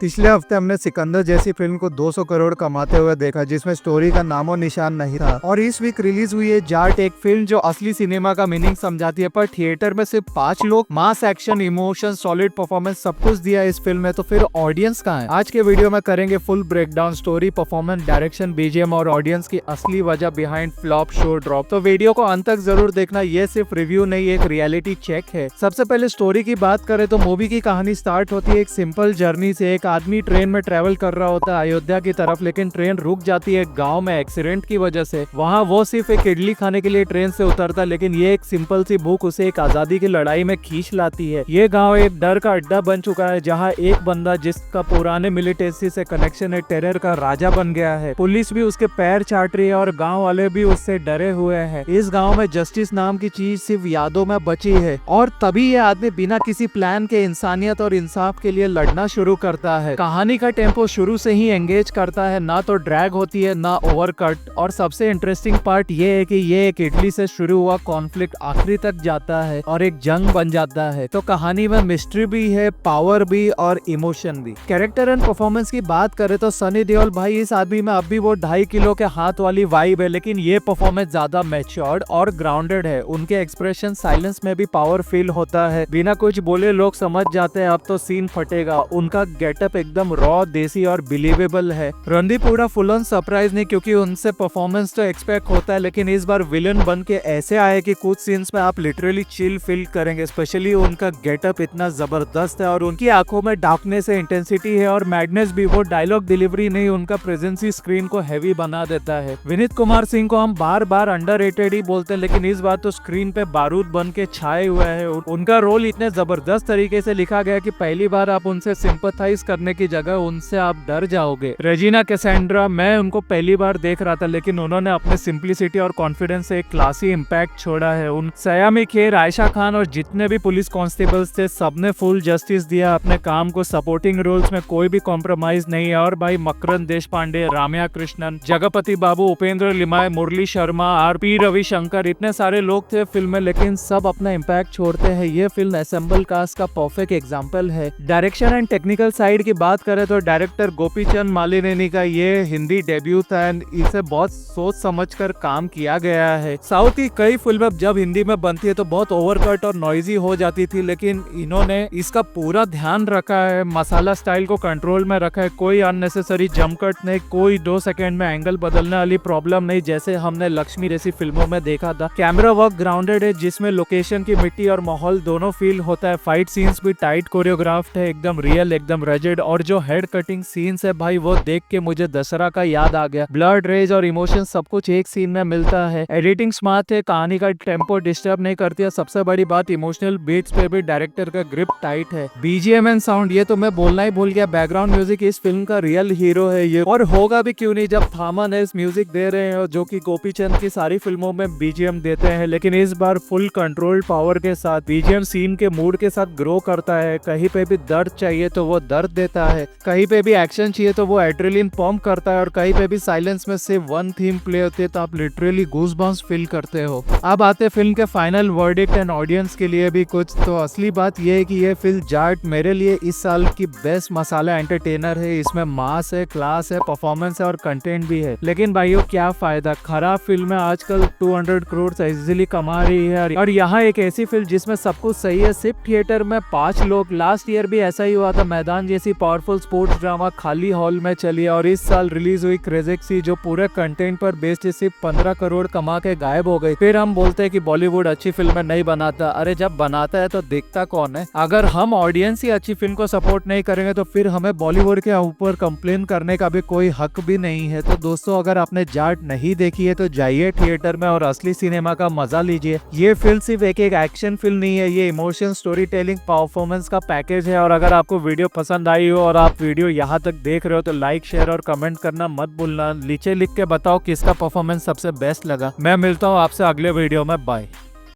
पिछले हफ्ते हमने सिकंदर जैसी फिल्म को 200 करोड़ कमाते हुए देखा, जिसमें स्टोरी का नामो निशान नहीं था। और इस वीक रिलीज हुई है जाट, एक फिल्म जो असली सिनेमा का मीनिंग समझाती है। पर थिएटर में सिर्फ 5 लोग, mass action, emotion, solid performance सब कुछ दिया इस फिल्म में, तो फिर ऑडियंस कहाँ है? आज के वीडियो में करेंगे full breakdown, story, performance, direction, BGM और ऑडियंस की असली वजह बिहाइंड फ्लॉप शो ड्रॉप। तो वीडियो को अंत तक जरूर देखना, ये सिर्फ रिव्यू नहीं, एक रियलिटी चेक है। सबसे पहले स्टोरी की बात करें तो मूवी की कहानी स्टार्ट होती है एक सिंपल जर्नी से। एक आदमी ट्रेन में ट्रेवल कर रहा होता है अयोध्या की तरफ, लेकिन ट्रेन रुक जाती है गांव में एक्सीडेंट की वजह से। वहां वो सिर्फ एक इडली खाने के लिए ट्रेन से उतरता है, लेकिन ये एक सिंपल सी भूख उसे एक आजादी की लड़ाई में खींच लाती है। ये गांव एक डर का अड्डा बन चुका है, जहां एक बंदा जिसका पुराने मिलिटेंसी से कनेक्शन है, टेरर का राजा बन गया है। पुलिस भी उसके पैर चाट रही है और गाँव वाले भी उससे डरे हुए हैं। इस गाँव में जस्टिस नाम की चीज सिर्फ यादों में बची है। और तभी ये आदमी बिना किसी प्लान के इंसानियत और इंसाफ के लिए लड़ना शुरू करता है। कहानी का टेम्पो शुरू से ही एंगेज करता है, ना तो ड्रैग होती है ना ओवरकट। और सबसे इंटरेस्टिंग पार्ट ये है कि ये एक इडली से शुरू हुआ कॉन्फ्लिक्ट आखिरी तक जाता है और एक जंग बन जाता है। तो कहानी में मिस्ट्री भी है, पावर भी और इमोशन भी। कैरेक्टर एंड परफॉर्मेंस की बात करें तो सनी देओल भाई, इस आदमी में अब भी वो 2.5 किलो के हाथ वाली वाइब है, लेकिन ये परफॉर्मेंस ज्यादा मैच्योर्ड और ग्राउंडेड है। उनके एक्सप्रेशन, साइलेंस में भी पावर फील होता है। बिना कुछ बोले लोग समझ जाते हैं अब तो सीन फटेगा। उनका गेटअप एकदम रॉ, देसी और बिलीवेबल है। रणदीप पूरा फुल ऑन सरप्राइज नहीं, क्योंकि उनसे परफॉर्मेंस तो एक्सपेक्ट होता है, लेकिन इस बार विलन बन के ऐसे आए कि कुछ सीन्स में आप लिटरली चिल फील करेंगे। स्पेशली उनका गेटअप इतना जबरदस्त है और उनकी आंखों में डार्कनेस है, इंटेंसिटी है और मैडनेस भी। वो डायलॉग डिलीवरी नहीं, उनका प्रेजेंस ही स्क्रीन को हैवी बना देता है। विनीत कुमार सिंह को हम बार बार अंडररेटेड ही बोलते हैं, लेकिन इस बार तो स्क्रीन पे बारूद बन के छाए हुए हैं। उनका रोल इतने जबरदस्त तरीके से लिखा गया कि पहली बार आप उनसे सिंपैथाइज करने की जगह उनसे आप डर जाओगे। रेजिना कैसेंड्रा, मैं उनको पहली बार देख रहा था, लेकिन उन्होंने अपने सिंप्लिसिटी और कॉन्फिडेंस से एक क्लासी इम्पैक्ट छोड़ा है। उन सयामी खेर, आयशा खान और जितने भी पुलिस कांस्टेबल्स थे, सबने फुल जस्टिस दिया अपने काम को। सपोर्टिंग रोल्स में कोई भी कॉम्प्रोमाइज नहीं है। और भाई मकरंद देशपांडे, राम्या कृष्णन, जगपति बाबू, उपेंद्र लिमाय, मुरली शर्मा, आर.पी. रविशंकर, इतने सारे लोग थे फिल्म में, लेकिन सब अपना इम्पैक्ट छोड़ते हैं। ये फिल्म असेंबल कास्ट का परफेक्ट एग्जाम्पल है। डायरेक्शन एंड टेक्निकल साइड की बात करें तो डायरेक्टर गोपीचंद मालिनी का ये हिंदी डेब्यू था एंड इसे बहुत सोच समझकर काम किया गया है। साउथ की कई फिल्में जब हिंदी में बनती है तो बहुत ओवरकट और नॉइजी हो जाती थी, लेकिन इन्होंने इसका पूरा ध्यान रखा है, मसाला स्टाइल को कंट्रोल में रखा है। कोई अननेसेसरी जंप कट नहीं, कोई 2 सेकंड में एंगल बदलने वाली प्रॉब्लम नहीं, जैसे हमने लक्ष्मी जैसी फिल्मों में देखा था। कैमरा वर्क ग्राउंडेड है, जिसमें लोकेशन की मिट्टी और माहौल दोनों फील होता है। फाइट सीन्स भी टाइट कोरियोग्राफ्ड है, एकदम रियल, एकदम रजिड। और जो हेड कटिंग सीन्स है भाई, वो देख के मुझे दशहरा का याद आ गया। ब्लड, रेज और इमोशन सब कुछ एक सीन में मिलता है। एडिटिंग स्मार्ट है, कहानी का टेम्पो डिस्टर्ब नहीं करती है। सबसे बड़ी बात, इमोशनल बीट्स पे भी डायरेक्टर का ग्रिप टाइट है। बीजीएम एंड साउंड, ये तो मैं बोलना ही भूल गया, बैकग्राउंड म्यूजिक इस फिल्म का रियल हीरो है ये, और होगा भी क्यों नहीं जब थामन इस म्यूजिक दे रहे हैं, जो कि गोपीचंद की सारी फिल्मों में बीजीएम देते हैं। लेकिन इस बार फुल कंट्रोल पावर के साथ बीजीएम सीन के मूड के साथ ग्रो करता है। कहीं पे भी दर्द चाहिए तो वो दर्द देता है, कहीं पे भी एक्शन चाहिए तो वो एड्रेनलिन पंप करता है, और कहीं पे भी साइलेंस में सिर्फ वन थीम प्ले होती है तो आप लिटरली गूज़बम्प्स फील करते हो। अब आते फिल्म के फाइनल वर्डिक्ट एंड ऑडियंस के लिए भी कुछ। तो असली बात ये है कि ये फिल्म जाट मेरे लिए इस साल की बेस्ट मसाला एंटरटेनर है। इसमें मास है, क्लास है, परफॉर्मेंस है और कंटेंट भी है। लेकिन भाइयों क्या फायदा, खराब फिल्में आजकल 200 करोड़ इजीली कमा रही है, और यहाँ एक ऐसी फिल्म जिसमें सब कुछ सही है, सिर्फ थिएटर में 5 लोग। लास्ट ईयर भी ऐसा ही हुआ था, मैदान जैसी पावरफुल स्पोर्ट्स ड्रामा खाली हॉल में चली। और इस साल रिलीज हुई क्रेज़ी, जो पूरे कंटेंट पर बेस्ड सिर्फ 15 करोड़ कमा के गायब हो गई। फिर हम बोलते हैं कि बॉलीवुड अच्छी फिल्में नहीं बनाता। अरे जब बनाता है तो देखता कौन है? अगर हम ऑडियंस ही अच्छी फिल्म को सपोर्ट नहीं करेंगे तो फिर हमें बॉलीवुड के ऊपर कंप्लेन करने का भी कोई हक भी नहीं है। तो दोस्तों, अगर आपने जाट नहीं देखी है तो जाइए थिएटर में और असली सिनेमा का मजा लीजिए। ये फिल्म सिर्फ एक एक्शन फिल्म नहीं है, ये इमोशन, स्टोरी टेलिंग, परफॉर्मेंस का पैकेज है। और अगर आपको वीडियो पसंद आई हो और आप वीडियो यहाँ तक देख रहे हो तो लाइक, शेयर और कमेंट करना मत भूलना। नीचे लिख के बताओ किसका परफॉर्मेंस सबसे बेस्ट लगा। मैं मिलता हूँ आपसे अगले वीडियो में, बाय।